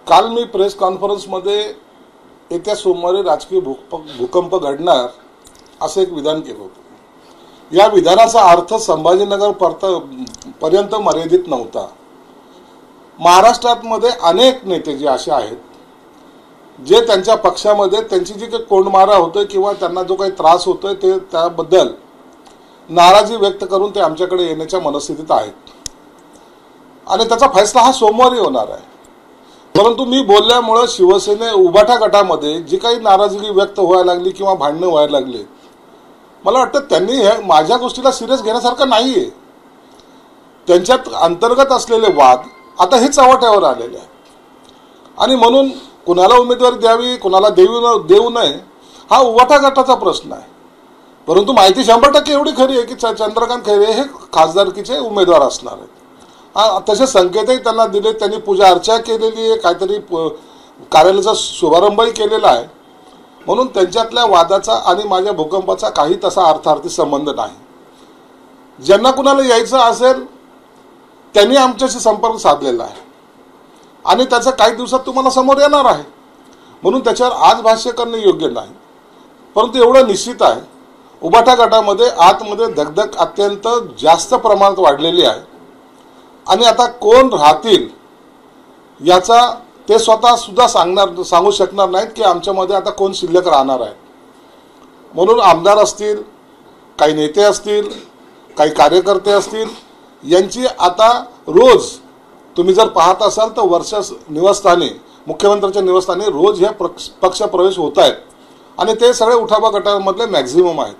काल मी प्रेस कॉन्फरन्समध्ये येत्या सोमवारी राजकीय भूकंप घडणार असं एक विधान केलं होतं। या विधानाचा अर्थ संभाजीनगर पर्यंत मर्यादित नव्हता। महाराष्ट्रामध्ये अनेक नेते जे असे आहेत जे त्यांच्या पक्षामध्ये त्यांची जी काही कोंडमारा होतोय किंवा त्यांना जो काही त्रास होतोय ते त्याबद्दल नाराजी व्यक्त करून ते आमच्याकडे येण्याच्या मनस्थितीत आहेत आणि त्याचा फैसला हा सोमवारी होणार आहे। परंतु मी बोलल्यामुळे शिवसेने उभाटा गटामध्ये जी काही नाराजगी व्यक्त व्हायला लागली किंवा भांडणं व्हायला लागले, मला वाटतं त्यांनी हे माझ्या गोष्टीला सिरियस घेण्यासारखं नाहीये। त्यांच्यात अंतर्गत असलेले वाद आता हे चव्हाट्यावर आलेले आहेत आणि म्हणून कुणाला उमेदवारी द्यावी कुणाला देऊ नये हा उभाटा गटाचा प्रश्न आहे। परंतु माहिती 100% एवढी खरी आहे की चंद्रकांत खैरे हे खासदारकीचे उमेदवार असणार आहेत। तसे संकेतही त्यांना दिले, त्यांनी पूजा अर्चा केलेली आहे, काहीतरी कार्यालयाचा शुभारंभही केलेला आहे। म्हणून त्यांच्यातल्या वादाचा आणि माझ्या भूकंपाचा काही तसा अर्थार्थी संबंध नाही। ज्यांना कुणाला यायचं असेल त्यांनी आमच्याशी संपर्क साधलेला आहे आणि त्याचा काही दिवसात तुम्हाला समोर येणार आहे। म्हणून त्याच्यावर आज भाष्य करणे योग्य नाही। परंतु एवढं निश्चित आहे उभाटा गटामध्ये आतमध्ये धगधग अत्यंत जास्त प्रमाणात वाढलेली आहे आणि आता कोण राहतील याचा ते स्वतः सुद्धा सांगू शकणार नाहीत की आमच्यामध्ये आता कोण शिल्लक राहणार आहे। म्हणून आमदार असतील, काही नेते असतील, काही कार्यकर्ते असतील, यांची आता रोज तुम्ही जर पाहत असाल तर वर्षा निवासस्थानी मुख्यमंत्र्यांच्या निवासस्थानी रोज हे पक्ष प्रवेश होत आहेत आणि ते सगळे उठावा गटामधले मॅक्झिमम आहेत।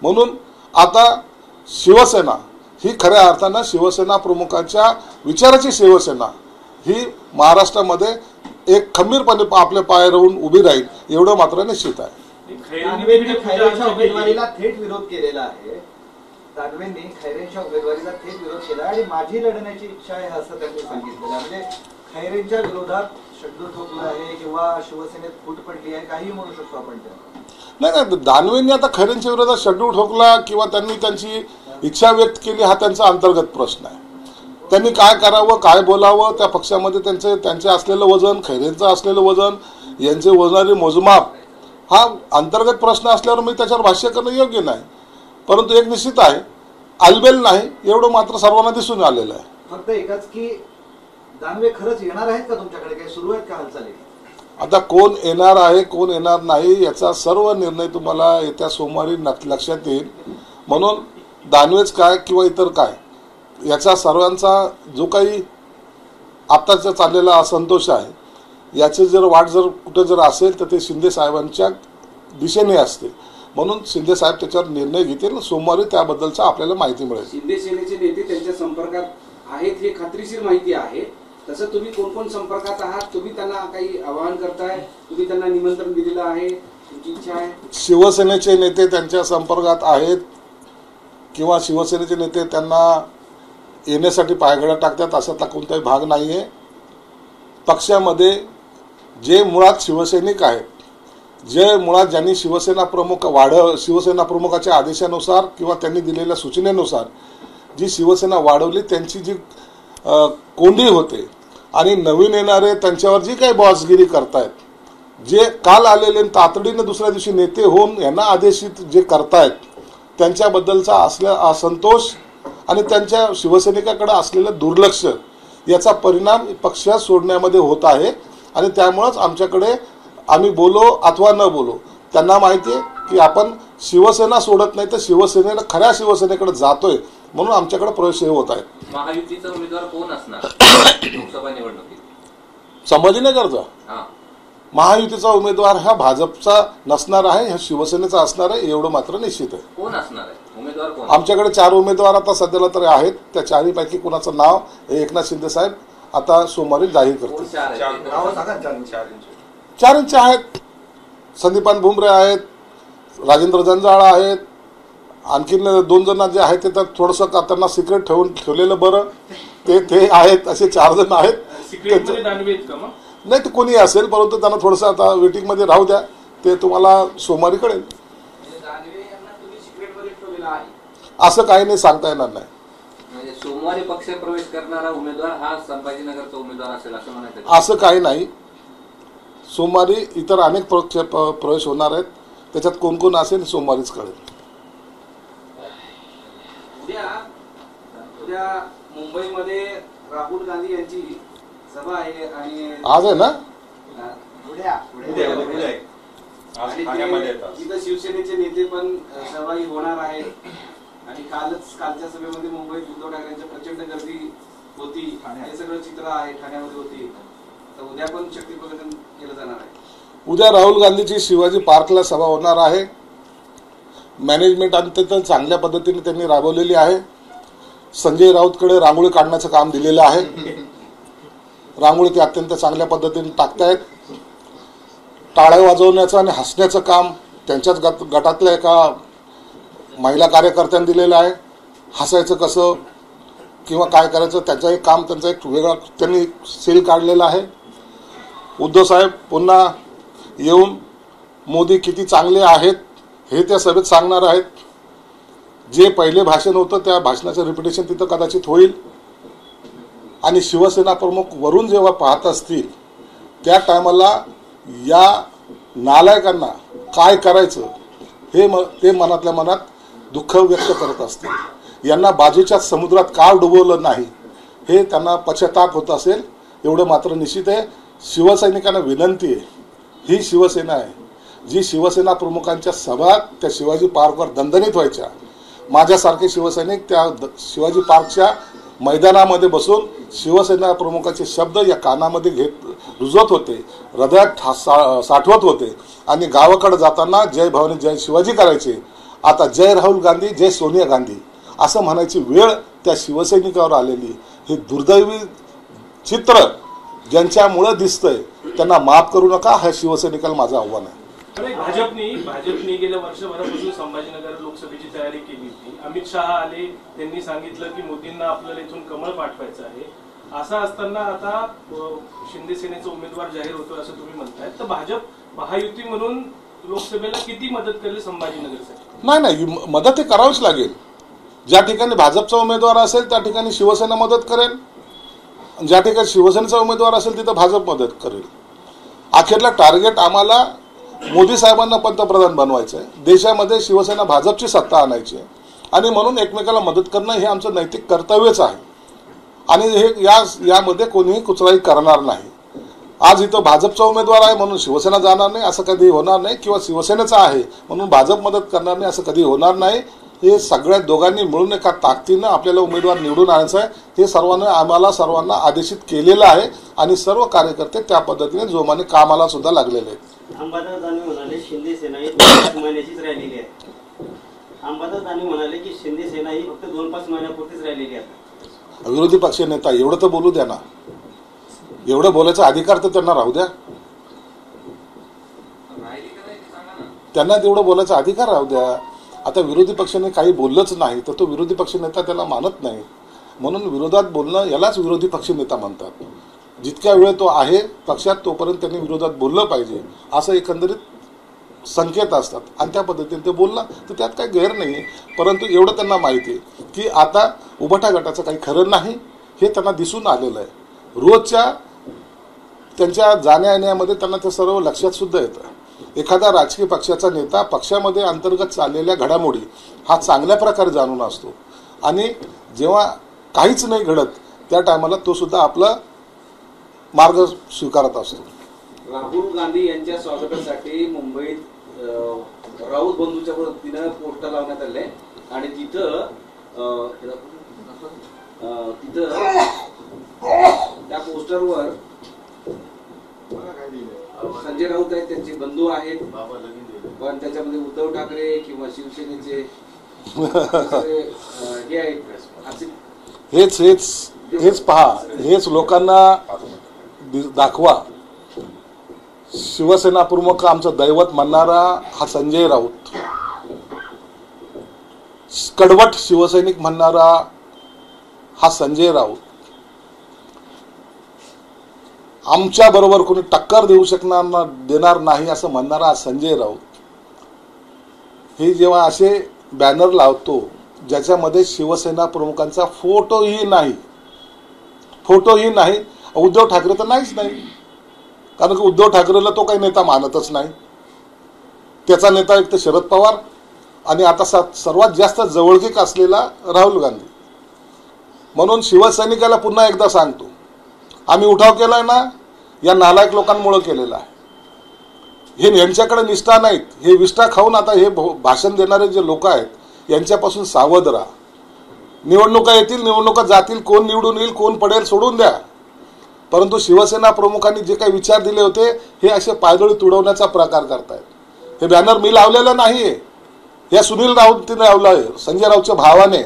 म्हणून आता शिवसेना ही खऱ्या अर्थानं शिवसेना प्रमुखांच्या विचाराची शिवसेना ही महाराष्ट्रामध्ये एक खंबीरपणे आपल्या पाय राहून उभी राहील एवढं मात्र निश्चित आहे। खैरेंच्या उमेदवारीला थेट विरोध केलेला आहे। दानवेंनी खैरेंच्या उमेदवारीला थेट विरोध केला आणि माझी लढण्याची इच्छा आहे असं त्यांनी सांगितलं। म्हणजे खैरेंच्या विरोधात शब्द ठोकला आहे किंवा शिवसेनेत फूट पडली आहे काही म्हणू शकतो आपण। नाही, दानवेंनी आता खैरेंच्या विरोधात शेड्यूल ठोकला किंवा त्यांनी त्यांची इच्छा व्यक्त केली हा त्यांचा अंतर्गत प्रश्न आहे। त्यांनी काय करावं काय बोलावं त्या पक्षामध्ये त्यांचे असलेलं वजन, खैरेंचं असलेलं वजन, यांचे वजनाचे मोजमाप हा अंतर्गत प्रश्न असल्यावर मी त्याच्यावर भाष्य करणं योग्य नाही। परंतु एक निश्चित आहे आलबेल नाही एवढं मात्र सर्वांना दिसून आलेलं आहे। फक्त एकच की दानवे खरंच येणार आहेत का तुमच्याकडे, काही सुरू आहेत का हालचाली? आता कोण येणार आहे कोण येणार नाही याचा सर्व निर्णय तुम्हाला येत्या सोमवारी लक्षात येईल। म्हणून दानवेच काय किंवा इतर काय याचा सर्वांचा जो काही आत्ताचा चाललेला असंतोष आहे याची जर वाट जर कुठे जर असेल तर ते शिंदे साहेबांच्या दिशेने असते। म्हणून शिंदे साहेब त्याच्यावर निर्णय घेतील, सोमवारी त्याबद्दलचा आपल्याला माहिती मिळेल। शिंदे सेनेचे नेते त्यांच्या संपर्कात आहेत हे खात्रीशीर माहिती आहे। तसं तुम्ही कोण कोण संपर्कात आहात, तुम्ही त्यांना काही आवाहन करताय, तुम्ही त्यांना निमंत्रण दिलेलं आहे, तुमची इच्छा आहे? शिवसेनेचे नेते त्यांच्या संपर्कात आहेत किंवा शिवसेनेचे नेते त्यांना येण्यासाठी पायघड्या टाकतात असातला कोणताही भाग नाहीये। पक्षामध्ये जे मुळात शिवसैनिक आहेत, जे मुळात ज्यांनी शिवसेना प्रमुखाच्या आदेशानुसार किंवा त्यांनी दिलेल्या सूचनेनुसार जी शिवसेना वाढवली त्यांची जी कोंडी होते आणि नवीन येणारे त्यांच्यावर जी काही बॉसगिरी करतायत, जे काल आलेले तातडीने दुसऱ्या दिवशी नेते होऊन यांना आदेशित जे करतायत त्यांच्याबद्दलचा असलेला असंतोष आणि त्यांच्या शिवसैनिकाकडे असलेलं दुर्लक्ष याचा परिणाम पक्ष सोडण्यामध्ये होत आहे आणि त्यामुळेच आमच्याकडे आम्ही बोलो अथवा न बोलो त्यांना माहिती आहे की आपण शिवसेना सोडत नाही तर शिवसेनेला खऱ्या शिवसेनेकडे जातोय म्हणून आमच्याकडे प्रवेश होत आहेत। महायुतीचा उमेदवार कोण असणार लोकसभा निवडणुकीत? संभाजीनगरचा महायुतीचा उमेदवार हा भाजपचा नसणार आहे, हा शिवसेनेचा असणार आहे एवढं मात्र निश्चित आहे। कोण असणार आहे उमेदवार? कोण? आमच्याकडे 4 उमेदवार आता सध्याला तरी आहेत। त्या 4 पैकी कुणाचं नाव हे एकनाथ शिंदे साहेब आता सोमवारी जाहीर करतील। 4 आहेत, संदीपान भुमरे आहेत, राजेंद्र जंजाळ आहेत, आणखीन 2 जण जे आहेत ते तर थोडंसं त्यांना सिक्रेट ठेवलेलं बरं, ते आहेत, असे 4 जण आहेत। नाही ते कोणी असेल परंतु त्यांना थोडंसं आता वेटिंगमध्ये राहू द्या, ते तुम्हाला सोमवारी कळेल। असं काही नाही सांगता येणार नाही। सोमवारी पक्ष प्रवेश करणारा उमेदवार हा संभाजीनगरचा उमेदवार असेल असं म्हणायचं? असं काही नाही. सोमवारी इतर अनेक प्रवेश होणार आहेत. त्याच्यात कोण कोण असेल सोमवारीच कळेल. उद्या मुंबईमध्ये राहुल गांधी यांची सभा आहे आणि आज आहे ना. आणि तिथं शिवसेनेचे नेते पण सहभागी होणार आहेत. आणि कालच्या सभेमध्ये मुंबईत उद्धव ठाकरेंची प्रचंड गर्दी होती. हे सगळं चित्र आहे, ठाण्यामध्ये होती. तर उद्या पण शक्ती प्रदर्शन केलं जाणार आहे. उद्या राहुल गांधीची शिवाजी पार्कला सभा होणार आहे. मॅनेजमेंट अत्यंत चांगल्या पद्धतीने त्यांनी राबवलेली आहे. संजय राऊतकडे रांगोळी काढण्याचं काम दिलेलं आहे. रांगोळी ते अत्यंत चांगल्या पद्धतीने टाकतायत. टाळ्या वाजवण्याचं आणि हसण्याचं काम त्यांच्याच गटातल्या एका महिला कार्यकर्त्यांनी दिलेलं आहे. हसायचं कसं किंवा काय करायचं त्याचं एक काम, त्यांचा एक वेगळा त्यांनी सेल काढलेला आहे. उद्धव साहेब पुन्हा येऊन मोदी किती चांगले आहेत हे त्या सभेत सांगणार आहेत. जे पहिले भाषण होतं त्या भाषणाचं रिपिटेशन तिथं कदाचित होईल. आणि शिवसेना प्रमुख वरून जेव्हा पाहत असतील त्या टायमाला या नालायकांना काय करायचं हे ते मनातल्या मनात दुःख व्यक्त करत असतील. यांना बाजूच्या समुद्रात का डुबवलं नाही हे त्यांना पश्चाताप होत असेल एवढं मात्र निश्चित आहे. शिवसैनिकांना विनंती आहे, ही शिवसेना आहे जी शिवसेना प्रमुखांच्या सभा त्या शिवाजी पार्कवर दणदणीत व्हायच्या. माझ्यासारखे शिवसैनिक त्या शिवाजी पार्कच्या मैदानामध्ये बसून शिवसेना प्रमुखाचे शब्द या कानामध्ये रुजवत होते, हृदयात साठवत होते आणि गावाकडे जाताना जय भवानी जय शिवाजी करायचे. आता जय राहुल गांधी जय सोनिया गांधी असं म्हणायची वेळ त्या शिवसैनिकावर आलेली. हे दुर्दैवी चित्र ज्यांच्यामुळे दिसतंय त्यांना माफ करू नका, हा शिवसैनिकाला माझं आव्हान आहे. भाजपने गेल्या वर्षभरापासून संभाजीनगर लोकसभेची तयारी केली होती. अमित शहा आले, त्यांनी सांगितलं की मोदींना आपल्याला इथून कमळ पाठवायचं आहे. असं असताना आता शिंदे सेनेचा उमेदवार जाहीर होतो असं तुम्ही म्हणताय, तर भाजप महायुती म्हणून लोकसभेला किती मदत करेल संभाजीनगरसाठी? नाही, मदत हे करावीच लागेल. ज्या ठिकाणी भाजपचा उमेदवार असेल त्या ठिकाणी शिवसेना मदत करेल. ज्या ठिकाणी शिवसेनेचा उमेदवार असेल तिथं भाजप मदत करेल. अखेरला टार्गेट आम्हाला मोदी साहेबांना पंतप्रधान बनवायचं आहे. देशामध्ये शिवसेना भाजपची सत्ता आणायची आहे आणि म्हणून एकमेकाला मदत करणं हे आमचं नैतिक कर्तव्यच आहे. आणि हे यामध्ये कोणीही कुचराई करणार नाही. आज इथं भाजपचा उमेदवार आहे म्हणून शिवसेना जाणार नाही असं कधी होणार नाही, किंवा शिवसेनेचा आहे म्हणून भाजप मदत करणार नाही असं कधी होणार नाही. हे सगळ्या दोघांनी मिळून एका ताकदीनं आपल्याला उमेदवार निवडून आणायचं आहे. हे आम्हाला सर्वांना आदेशित केलेलं आहे आणि सर्व कार्यकर्ते त्या पद्धतीने जोमाने कामाला सुद्धा लागलेले आहेत. अंबादास दानवे म्हणाले शिंदे सेना ही 2-5 महिन्याचीच राहिलेली आहे. अंबादास दानवे म्हणाले की शिंदे सेना ही फक्त 2-5 महिन्यापुरतीच राहिलेली आहे. विरोधी पक्ष नेता एवढं तर बोलू द्या ना. एवढं बोलायचा अधिकार तर त्यांना राहू द्या. त्यांना तेवढं बोलायचा अधिकार राहू द्या. आता विरोधी पक्षाने काही बोललंच नाही तर तो विरोधी पक्ष नेता त्याला मानत नाही. म्हणून विरोधात बोलणं यालाच विरोधी पक्ष नेता म्हणतात. जितक्या वेळ तो आहे पक्षात तोपर्यंत त्यांनी विरोधात बोललं पाहिजे असं एकंदरीत संकेत असतात आणि त्या पद्धतीने ते बोलला तर त्यात काही गैर नाही आहे. परंतु एवढं त्यांना माहिती आहे की आता उभाटा गटाचं काही खरं नाही हे त्यांना दिसून आलेलं आहे. रोजच्या त्यांच्या जाण्या येण्यामध्ये त्यांना ते सर्व लक्षात सुद्धा येतं. एखादा राजकीय पक्षाचा नेता पक्षामध्ये अंतर्गत चाललेल्या घडामोडी हा चांगल्या प्रकारे जाणून असतो आणि जेव्हा काहीच नाही घडत त्या टायमाला तो सुद्धा आपला मार्ग स्वीकारत असतो. राहुल गांधी यांच्या स्वागतासाठी मुंबईत राऊत बंधूच्या वतीनं पोस्टर लावण्यात आले आणि तिथं त्या पोस्टरवर संजय राऊत आहेत, त्यांचे बंधू आहेत, पण त्याच्यामध्ये उद्धव ठाकरे किंवा शिवसेनेचे हे आहेत. हेच पहा, हेच लोकांना दाखवा. शिवसेना प्रमुख आमचं दैवत म्हणणारा हा संजय राऊत, कडवट शिवसैनिक म्हणणारा हा संजय राऊत, आमच्या बरोबर कोणी टक्कर देणार नाही असं म्हणणारा संजय राऊत, हे जेव्हा असे बॅनर लावतो ज्याच्यामध्ये शिवसेना प्रमुखांचा फोटोही नाही. उद्धव ठाकरे तर नाहीच नाही, कारण की उद्धव ठाकरेला तो काही नेता मानतच नाही. त्याचा नेता एक तर शरद पवार आणि आता सर्वात जास्त जवळकीक असलेला राहुल गांधी. म्हणून शिवसैनिकाला पुन्हा एकदा सांगतो, आम्ही उठाव केलाय ना, या नालायक लोकांमुळे केलेला आहे. हे यांच्याकडे निष्ठा नाहीत, हे विष्ठा खाऊन आता हे भाषण देणारे जे लोक आहेत यांच्यापासून सावध राहा. निवडणुका येतील, निवडणुका जातील, कोण निवडून येईल कोण पडेल सोडून द्या, परंतु शिवसेना प्रमुखांनी जे काही विचार दिले होते हे असे पायदळी तुडवण्याचा प्रकार करतायत. हे बॅनर मी लावलेलं नाहीये, या सुनील राऊतांनी लावलं आहे, संजय राऊतच्या भावाने.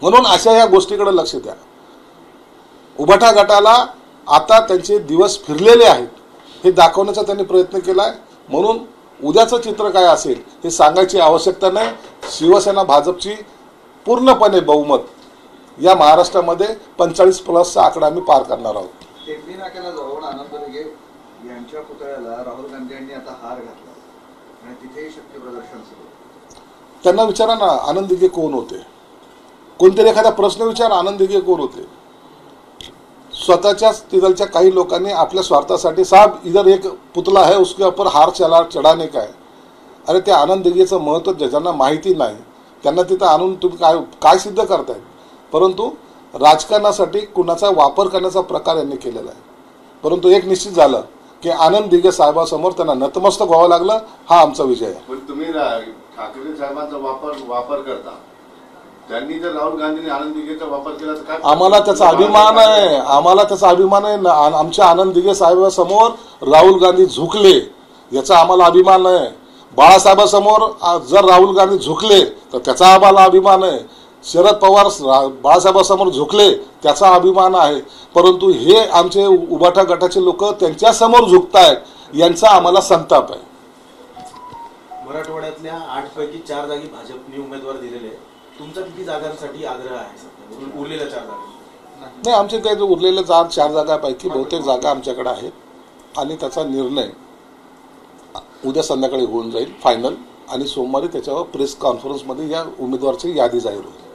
म्हणून अशा या गोष्टीकडे लक्ष द्या. उभाटा गटाला आता त्यांचे दिवस फिरलेले आहेत हे दाखवण्याचा त्यांनी प्रयत्न केलाय. म्हणून उद्याचं चित्र काय असेल हे सांगायची आवश्यकता नाही. शिवसेना भाजपची पूर्णपणे बहुमत या महाराष्ट्रामध्ये 45+ आकडा आम्ही पार करणार आहोत. टेंबी नाक्याला जाऊन आनंद दिघे यांच्या पुतळ्याला राहुल गांधी यांनी आता हार घातला आणि तिथेही शक्ती प्रदर्शन सुरू. त्यांना विचारा ना, आनंद दिघे कोण होते? कोणतरी एखादा प्रश्न विचार, आनंद दिघे कोण होते? स्वतःच्याच तिथलच्या काही लोकांनी आपल्या स्वार्थासाठी, साहेब इधर एक पुतला है उसके ऊपर हार चढाने का है. अरे त्या आनंद दिघेचं महत्त्व ज्यांना माहिती नाही त्यांना तिथं आणून तुम्ही काय सिद्ध करतायत. परंतु राजकारणासाठी कुणाचा वापर करण्याचा प्रकार यांनी केलेला आहे. परंतु एक निश्चित झालं की आनंद दिघे साहेबांसमोर त्यांना नतमस्तक व्हावं लागलं. हा आमचा विजय आहे. पण तुम्ही ठाकरे साहेबांचा वापर करता, त्यांनी जर राहुल गांधींनी आनंद दिघेचा वापर केला तर काय? आम्हाला त्याचा अभिमान आहे, आमच्या आनंद दिघे साहेबांसमोर राहुल गांधी झुकले याचा आम्हाला अभिमान आहे. बाळासाहेबांसमोर जर राहुल गांधी झुकले तर त्याचा आम्हाला अभिमान आहे. शरद पवार बाळासाहेबांसमोर झुकले त्याचा अभिमान आहे. परंतु हे आमचे उभाटा गटाचे लोक त्यांच्यासमोर झुकतायत यांचा आम्हाला संताप आहे. मराठवाड्यातल्या 8 पैकी 4 जागी भाजपने उमेदवार दिलेले आहेत. तुमचा किती जागांसाठी आग्रह आहे उरलेल्या 4 जागा? नाही, आमचे काही उरलेल्या 4 जागांपैकी बहुतेक जागा आमच्याकडे आहेत आणि त्याचा निर्णय उद्या संध्याकाळी होऊन जाईल फायनल, आणि सोमवारी त्याच्यावर प्रेस कॉन्फरन्समध्ये या उमेदवाराची यादी जाहीर होईल.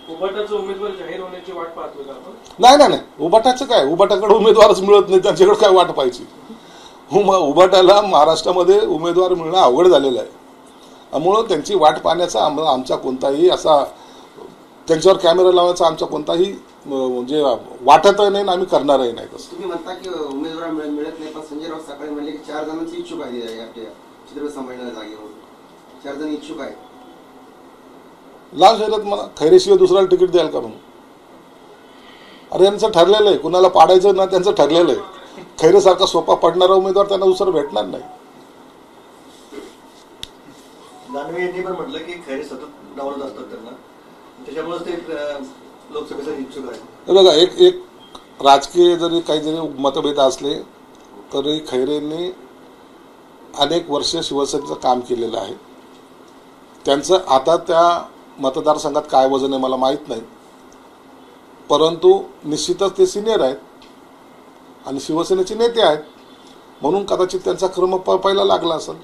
उभाटाचा उमेदवार जाहीर होण्याची वाट पाहतोय का आपण? नाही, उभाटाचं काय, उभाटाकडे उमेदवारच मिळत नाही, त्यांच्याकडे काय वाट पाहायची. उभाटाला महाराष्ट्रामध्ये उमेदवार मिळणं अवघड झालेलं आहे. त्यामुळं त्यांची वाट पाहण्याचा आमचा कोणताही असा, त्यांच्यावर कॅमेरा लावण्याचा आमचा कोणताही म्हणजे वाटतही नाही, आम्ही करणारही नाही. तसं तुम्ही म्हणता की उमेदवार मिळत नाही, पण संजय राऊत सकाळी म्हणले की 4 जणांची इच्छुक आहे आपल्या चित्रपट संमेलनाच्या जागेवर. 4 जण इच्छुक आहेत. लाल शहरात मला खैरेशिवाय दुसऱ्याला तिकीट द्याल का म्हणून? अरे यांचं ठरलेलं आहे, कुणाला पाडायचं ना त्यांचं ठरलेलं आहे. खैरेसारखा सोपा पडणारा उमेदवार त्यांना दुसरा भेटणार नाही. दानवे यांनी पण म्हटलं की खैरे सतत डावलत असतात त्यांना, त्याच्यामुळे ते लोकसभेसाठी इच्छुक आहे. बघा, एक राजकीय जरी मतभेद असले तरी खैरेंनी अनेक वर्ष शिवसेनेचं काम केलेलं आहे. त्यांचं आता त्या मतदारसंघात काय वजन आहे मला माहीत नाही, परंतु निश्चितच ते सिनियर आहेत आणि शिवसेनेचे नेते आहेत. म्हणून कदाचित त्यांचा क्रम पहिला लागला असेल,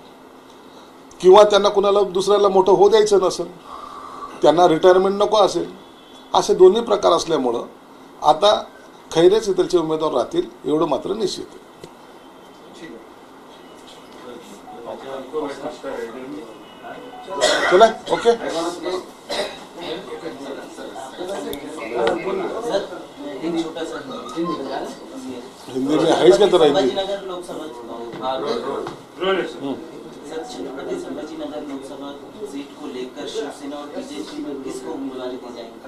किंवा त्यांना कुणाला दुसऱ्याला मोठं होऊ द्यायचं नसेल, त्यांना रिटायरमेंट नको असेल. असे दोन्ही प्रकार असल्यामुळं आता खैरेच इथलचे उमेदवार राहतील एवढं मात्र निश्चित आहे. चला, ओके. हिंदी में है इसका तरह हिंदी. छत्रपति संभाजी नगर लोकसभा सीट को लेकर शिवसेना और बीजेपी में किसको उम्मीदवारी दी जाएगी?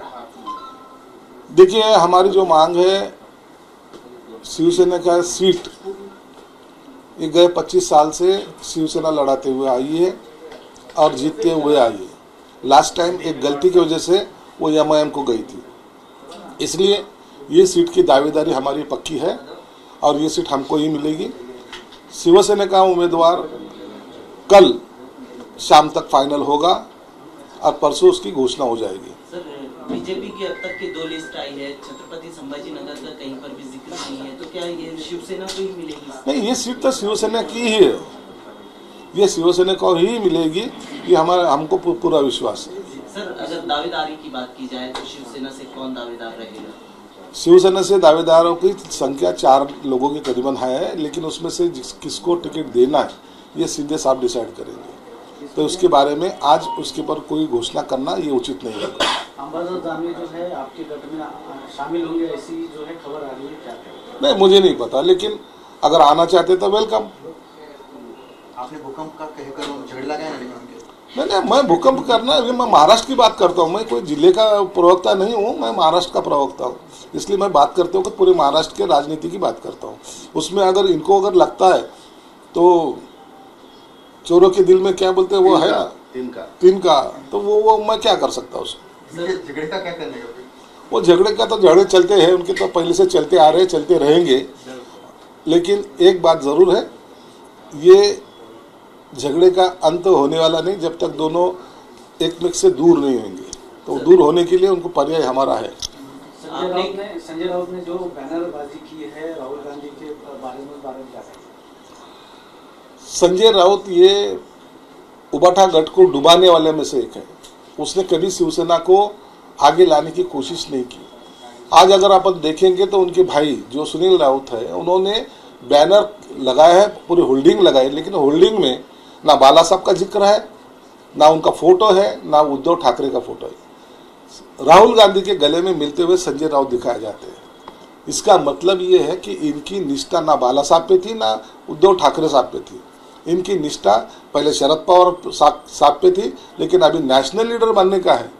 देखिए, हमारी जो मांग है शिवसेना का सीट, ये गए 25 साल से शिवसेना लड़ाते हुए आई है और जीतते हुए आई है. लास्ट टाइम एक गलती की वजह से वो एमआईएम को गई थी, इसलिए ये सीट की दावेदारी हमारी पक्की है और ये सीट हमको ही मिलेगी. शिवसेना का उम्मीदवार कल शाम तक फाइनल होगा और परसों उसकी घोषणा हो जाएगी. सर, बीजेपी की अब तक की 2 लिस्ट आई है, छत्रपति संभाजी नगर का कहीं पर भी जिक्र नहीं है, तो क्या ये शिवसेना को ही मिलेगी? नहीं, ये सीट तो शिवसेना की ही है. ये शिवसेना को ही मिलेगी, ये हमको पूरा विश्वास है। सर, अगर दावेदारी की बात की जाए तो शिवसेना से कौन दावेदार रहेगा? शिवसेना से दावेदारों की संख्या 4 लोगों के करीबन है, लेकिन उसमें से किसको टिकट देना है ये शिंदे साहब डिसाइड करेंगे। तो उसके बारे में आज उसके पर कोई घोषणा करना ये उचित नहीं होगा। अंबादास दानवे जो है आपके गठ में शामिल होंगे, ऐसी जो है खबर आ रही है, क्या? नहीं, मुझे नहीं पता, लेकिन अगर आना चाहते तो वेलकम। आपने भूकंप का कहकर झगड़ लगाया ना? नहीं, मैं भूकंप करना, मैं महाराष्ट्र की बात करता हूँ, मैं कोई जिले का प्रवक्ता नहीं हूँ, मैं महाराष्ट्र का प्रवक्ता हूँ, इसलिए मैं बात करते हूँ कि पूरे महाराष्ट्र के राजनीति की बात करता हूँ। उसमें अगर इनको अगर लगता है तो चोरों के दिल में क्या बोलते हैं वो है ना, तिनका, तो वो मैं क्या कर सकता हूँ उसको। झगड़े का क्या करने का? वो झगड़े का तो झगड़े चलते हैं, उनके तो पहले से चलते आ रहे, चलते रहेंगे, लेकिन एक बात जरूर है, ये झगड़े का अंत होने वाला नहीं जब तक दोनों एक से दूर नहीं होंगे। तो दूर होने के लिए उनको पर्याय हमारा है। संजय राउत ने जो बैनरबाजी की है राहुल गांधी के बारे में क्या कहेंगे? संजय राउत ये उबाठा गठ को डुबाने वाले में से एक है। उसने कभी शिवसेना को आगे लाने की कोशिश नहीं की। आज अगर अपन देखेंगे तो उनके भाई जो सुनील राउत है, उन्होंने बैनर लगाया है, पूरी होल्डिंग लगाई, लेकिन होल्डिंग में ना बाला साहब का जिक्र है, ना उनका फोटो है, ना उद्धव ठाकरे का फोटो है। राहुल गांधी के गले में मिलते हुए संजय राउत दिखाए जाते हैं। इसका मतलब ये है कि इनकी निष्ठा ना बाला साहब पे थी, ना उद्धव ठाकरे साहब पे थी। इनकी निष्ठा पहले शरद पवार साहब पे थी, लेकिन अभी नेशनल लीडर बनने का है,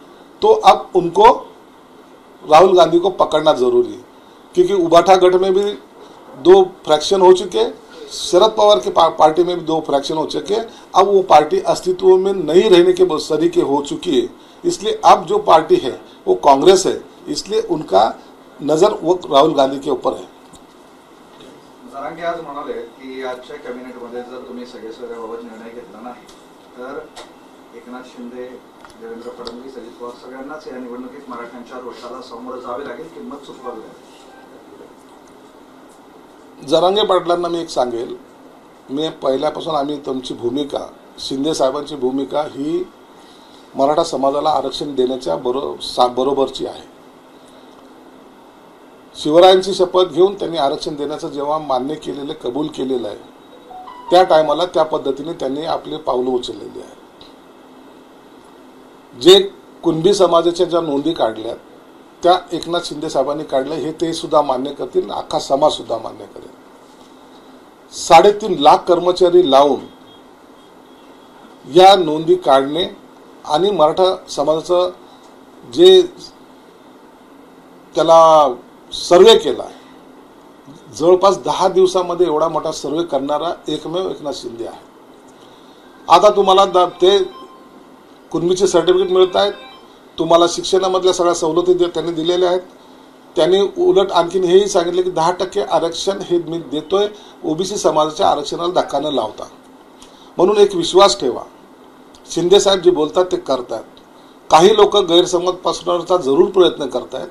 तो अब उनको राहुल गांधी को पकड़ना जरूरी है, क्योंकि उबाठा गठ में भी 2 फ्रैक्शन हो चुके, शरद पवार की पार्टी में भी 2 फ्रैक्शन हो चुके। अब वो पार्टी अस्तित्व में नहीं रहने के सरीके हो चुकी है, इसलिए अब जो पार्टी है वो कांग्रेस है, इसलिए उनका नजर वो राहुल गांधी के ऊपर है। जरांगे आज म्हणाले की आजच्या कॅबिनेटमध्ये जर तुम्ही सगळ्याबाबत निर्णय घेतला नाही तर एकनाथ शिंदे, देवेंद्र फडणवीस, अजित पवार सगळ्यांनाच या निवडणुकीत मराठ्यांच्या रोषाला सामोरं जावे लागेल, किंमत चुकवावी लागेल। जरांगे पाटलांना मी एक सांगेल, मी पहिल्यापासून आम्ही तुमची भूमिका, शिंदे साहेबांची भूमिका ही मराठा समाजाला आरक्षण देण्याच्या बरोबरची आहे। शिवरायांची शपथ घेऊन त्यांनी आरक्षण देण्याचं जेव्हा मान्य केलेलं, कबूल केलेलं आहे, त्या टायमाला त्या पद्धतीने त्यांनी आपले पावलं उचललेली आहेत। जे कुणबी समाजाच्या ज्या नोंदी काढल्यात त्या एकनाथ शिंदे साहेबांनी काढल्या, हे ते सुद्धा मान्य करतील, अख्खा समाज सुद्धा मान्य करेल। 3.5 लाख कर्मचारी लावून या नोंदी काढणे आणि मराठा समाजाचं जे त्याला सर्वे केला, जवळपास 10 दिवसामध्ये एवढा मोठा सर्वे करणारा एकमेव एकनाथ शिंदे आहे। आता तुम्हाला ते कुणबीचे सर्टिफिकेट मिळत आहेत, तुम्हाला शिक्षणामधल्या सगळ्या सवलती त्यांनी दिलेल्या आहेत। त्यांनी उलट आणखीन हेही सांगितले की 10% आरक्षण हे मी देतोय, ओबीसी समाजाच्या आरक्षणाला धक्का न लावता। म्हणून एक विश्वास ठेवा, शिंदे साहेब जे बोलतात ते करतात। काही लोक गैरसमज पसरवण्याचा जरूर प्रयत्न करतात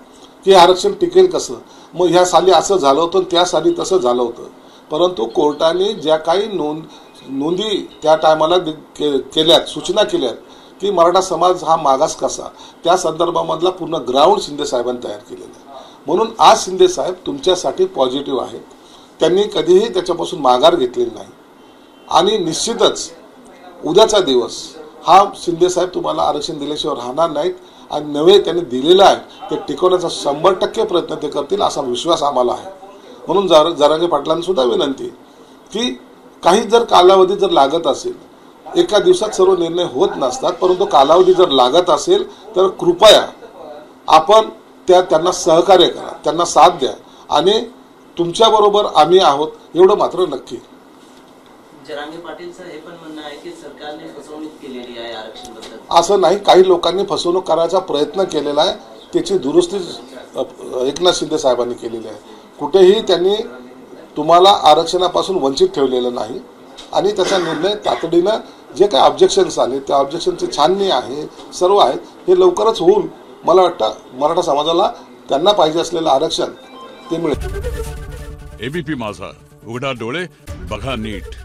की आरक्षण टिकेल कसं, मग ह्या साली असं झालं होतं, त्या साली तसं झालं होतं, परंतु कोर्टाने ज्या काही नोंदी त्या टायमाला केल्यात, सूचना केल्यात की मराठा समाज हा मागास कसा, त्या संदर्भामधला पूर्ण ग्राउंड शिंदे साहेबांनी तयार केलेला आहे। म्हणून आज शिंदे साहेब तुमच्यासाठी पॉझिटिव्ह आहेत, त्यांनी कधीही त्याच्यापासून माघार घेतलेली नाही आणि निश्चितच उद्याचा दिवस हा शिंदे साहेब तुम्हाला आरक्षण दिल्याशिवाय राहणार नाहीत आणि नवे त्यांनी दिलेलं आहे ते टिकवण्याचा 100% प्रयत्न ते करतील असा विश्वास आम्हाला आहे। म्हणून जरांगे पाटलांना सुद्धा विनंती की काही जर कालावधी जर लागत असेल, एका दिवसात सर्व निर्णय होत नसतात, परंतु कालावधी जर लागत असेल तर कृपया आपण त्यांना सहकार्य करा, त्यांना साथ द्या आणि तुमच्याबरोबर आम्ही आहोत एवढं मात्र नक्की। जरांगे पाटील सर हे पण म्हणणं आहे की सरकारने फसवणूक केलेली आहे आरक्षणाबद्दल। असं नाही, काही लोकांनी फसवणूक करायचा प्रयत्न केलेला आहे, त्याची दुरुस्ती एकनाथ शिंदे साहेबांनी केलेली आहे। कुठेही त्यांनी तुम्हाला आरक्षणापासून वंचित ठेवलेलं नाही आणि त्याचा निर्णय तातडीनं जे काही ऑब्जेक्शन्स आले त्या ऑब्जेक्शनची छाननी आहे, सर्व आहेत, हे लवकरच होऊन मला वाटतं मराठा समाजाला त्यांना पाहिजे असलेलं आरक्षण ते मिळेल। एबीपी माझा, उघडा डोळे बघा नीट।